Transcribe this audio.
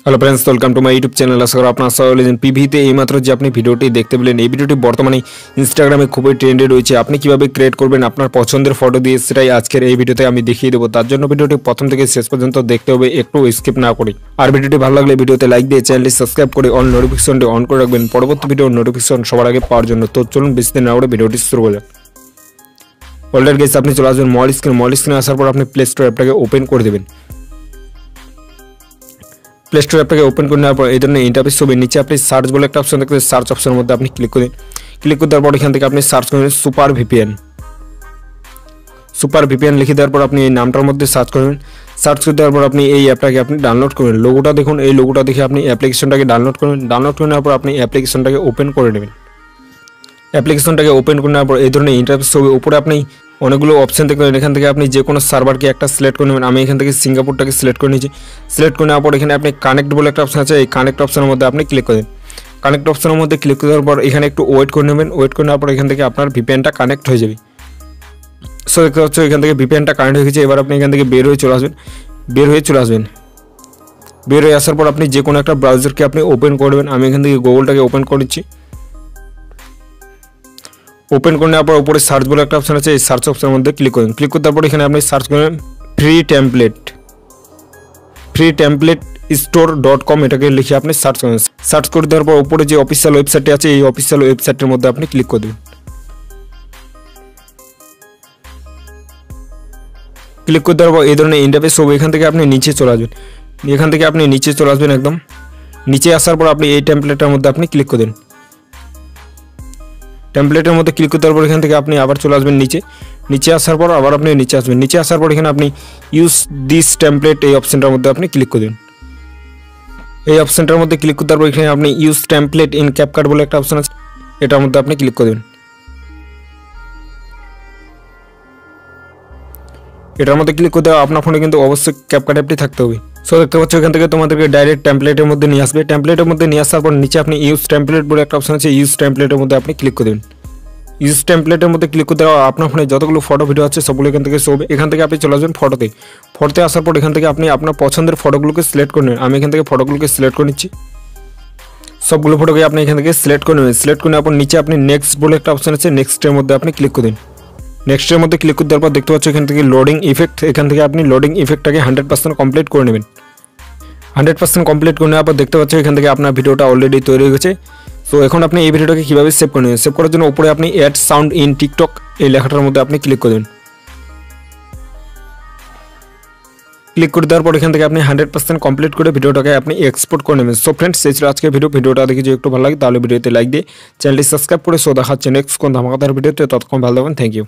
Hello friends, welcome to my YouTube channel. আশা করি আপনারা সকলে পিভিতে এইমাত্র যে আপনি ভিডিওটি দেখতে পেলেন, এই ভিডিওটি বর্তমানে ইনস্টাগ্রামে খুবই ট্রেন্ডে রয়েছে। আপনি কিভাবে ক্রিয়েট করবেন আপনার পছন্দের ফটো দিয়ে, সেটাই আজকের এই ভিডিওতে আমি দেখিয়ে দেবো। তার জন্য ভিডিওটি প্রথম থেকে শেষ পর্যন্ত দেখতে হবে, একটু স্কিপ না করে। আর ভিডিওটি ভালো লাগলে ভিডিওতে লাইক দিয়ে চ্যানেলটি সাবস্ক্রাইব করে অল নোটিফিকেশনটি অন করে রাখবেন পরবর্তী ভিডিওর নোটিফিকেশন সবার আগে পাওয়ার জন্য। তো চলুন বেশি দিন না করে ভিডিওটি শুরু করা যাক। অলরেডি গাইস, আপনি চলে আসবেন মল স্ক্রিনে আসার পর আপনি প্লে স্টোর অ্যাপটাকে ওপেন করে দেবেন। প্লে স্টোর অ্যাপটাকে ওপেন করে নেওয়ার পর এই ধরনের ইন্টারফেস হবে। নিচে আপনি সার্চ বলে একটা অপশন দেখতে, সার্চ অপশনের মধ্যে আপনি ক্লিক করে দেওয়ার পর এখান থেকে আপনি সার্চ করবেন সুপার ভিপিএন লিখে দেওয়ার পর আপনি এই নামটার মধ্যে সার্চ করবেন। সার্চ করে দেওয়ার পর আপনি এই অ্যাপটাকে আপনি ডাউনলোড করবেন। লোগোটা দেখুন, এই লোগোটা দেখে আপনি অ্যাপ্লিকেশনটাকে ডাউনলোড করবেন। ডাউনলোড করে নেওয়ার পর আপনি অ্যাপ্লিকেশনটাকে ওপেন করে নেবেন। অ্যাপ্লিকেশনটাকে ওপেন করে নেওয়ার পর এই ধরনের ইন্টারফেস হবে। উপরে আপনি অনেকগুলো অপশন দেখবেন, এখান থেকে আপনি যে কোনো সার্ভারকে একটা সিলেক্ট করে নেবেন। আমি এখান থেকে সিঙ্গাপুরটাকে সিলেক্ট করে নিয়েছি। সিলেক্ট করে নেওয়ার পর এখানে আপনি কানেক্ট বলে একটা অপশন আছে, এই কানেক্ট অপশনের মধ্যে আপনি ক্লিক করেন। কানেক্ট অপশনের মধ্যে ক্লিক করার পর এখানে একটু ওয়েট করে নেবেন। ওয়েট করে নেওয়ার পর এখান থেকে আপনার ভিপিএনটা কানেক্ট হয়ে যাবে। সো দেখতে পাচ্ছ এখান থেকে ভিপিএনটা কানেক্ট হয়ে গেছে। এবার আপনি এখান থেকে বের হয়ে চলে আসবেন। বের হয়ে আসার পর আপনি যে কোনো একটা ব্রাউজারকে আপনি ওপেন করবেন। আমি এখান থেকে গুগলটাকে ওপেন করেছি। ওপেন করে নেওয়ার পর উপরে সার্চ বলে একটা অপশন আছে, এই সার্চ অপশনের মধ্যে ক্লিক করুন। ক্লিক করতে পর এখানে আপনি সার্চ করবেন ফ্রি টেমপ্লেট store.com, এটাকে লিখে আপনি সার্চ করবেন। সার্চ করে দেওয়ার পর উপরে যে অফিসিয়াল ওয়েবসাইটটি আছে, এই অফিসিয়াল ওয়েবসাইটের মধ্যে আপনি ক্লিক করে দেবেন। ক্লিক করে দেওয়ার পর এই ধরনের ইন্টারফেস হবে। এখান থেকে আপনি নিচে চলে আসবেন। একদম নিচে আসার পর আপনি এই টেমপ্লেটের মধ্যে আপনি ক্লিক করে দেন। টেমপ্লেটের মধ্যে ক্লিক করতে পর এখান থেকে আপনি আবার চলে আসবেন নিচে আসার পর আবার আপনি নিচে আসবেন। নিচে আসার পর এখানে আপনি ইউজ দিস টেমপ্লেট, এই অপশনটার মধ্যে আপনি ক্লিক করবেন। এই অপশনটার মধ্যে ক্লিক করতে পর এখানে আপনি ইউজ টেমপ্লেট ইন ক্যাপকাট বলে একটা অপশন আছে, এটার মধ্যে আপনি ক্লিক করবেন। এটার মধ্যে ক্লিক করতে আপনার ফোনে কিন্তু অবশ্যই ক্যাপকাট অ্যাপটি থাকতে হবে। সো দেখতে পাচ্ছ এখান থেকে তোমাদেরকে ডাইরেক্ট টেমপ্লেটের মধ্যে নিয়ে আসবে। টেমপ্লেটের মধ্যে নিয়ে আসার পর নিচে আপনি ইউজ টেমপ্লেট বলে একটা অপশন আছে, ইউজ টেমপ্লেটের মধ্যে আপনি ক্লিক করে দেবেন। ইউজ টেমপ্লেটের মধ্যে ক্লিক করতে আপনার ফোনে যতগুলো ফটো ভিডিও আছে সবগুলো এখান থেকে শো হবে। এখান থেকে আপনি চলে আসবেন ফটোতে আসার পর এখান থেকে আপনি আপনার পছন্দের ফটোগুলোকে সিলেক্ট করে নেবেন। আমি এখান থেকে ফটোগুলোকে সিলেক্ট করে নিচ্ছি। সবগুলো ফটোকে আপনি এখান থেকে সিলেক্ট করে নেবেন। সিলেক্ট করে নেওয়ার পর নিচে আপনি নেক্সট বলে একটা অপশন আছে, নেক্সটের মধ্যে আপনি ক্লিক করে দিন। নেক্সটের মধ্যে ক্লিক করে দেওয়ার পর দেখতে পাচ্ছ এখান থেকে লোডিং ইফেক্ট, এখান থেকে আপনি লোডিং ইফেক্টটাকে 100% কমপ্লিট করে নেবেন। 100% কমপ্লিট করে নেওয়ার পর দেখতে পাচ্ছ এখান থেকে আপনার ভিডিওটা অলরেডি তৈরি হয়ে গেছে। সো এখন আপনি এই ভিডিওটাকে কীভাবে সেভ করে নেবেন, সেভ করার জন্য উপরে আপনি অ্যাড সাউন্ড ইন টিকটক এই লেখাটার মধ্যে আপনি ক্লিক করে দেবেন। ক্লিক করে দেওয়ার পর এখান থেকে আপনি 100% কমপ্লিট করে ভিডিওটাকে আপনি এক্সপোর্ট করে নেবেন। সো ফ্রেন্ডস, সেই ছিল আজকের ভিডিওটা দেখে যদি একটু ভালো লাগে তাহলে ভিডিওতে লাইক দিয়ে চ্যানেলটি সাবস্ক্রাইব করে দেখা হচ্ছে নেক্সট কোন ধামাকাদার ভিডিওতে। ততক্ষণ ভালো থাকবেন, থ্যাংক ইউ।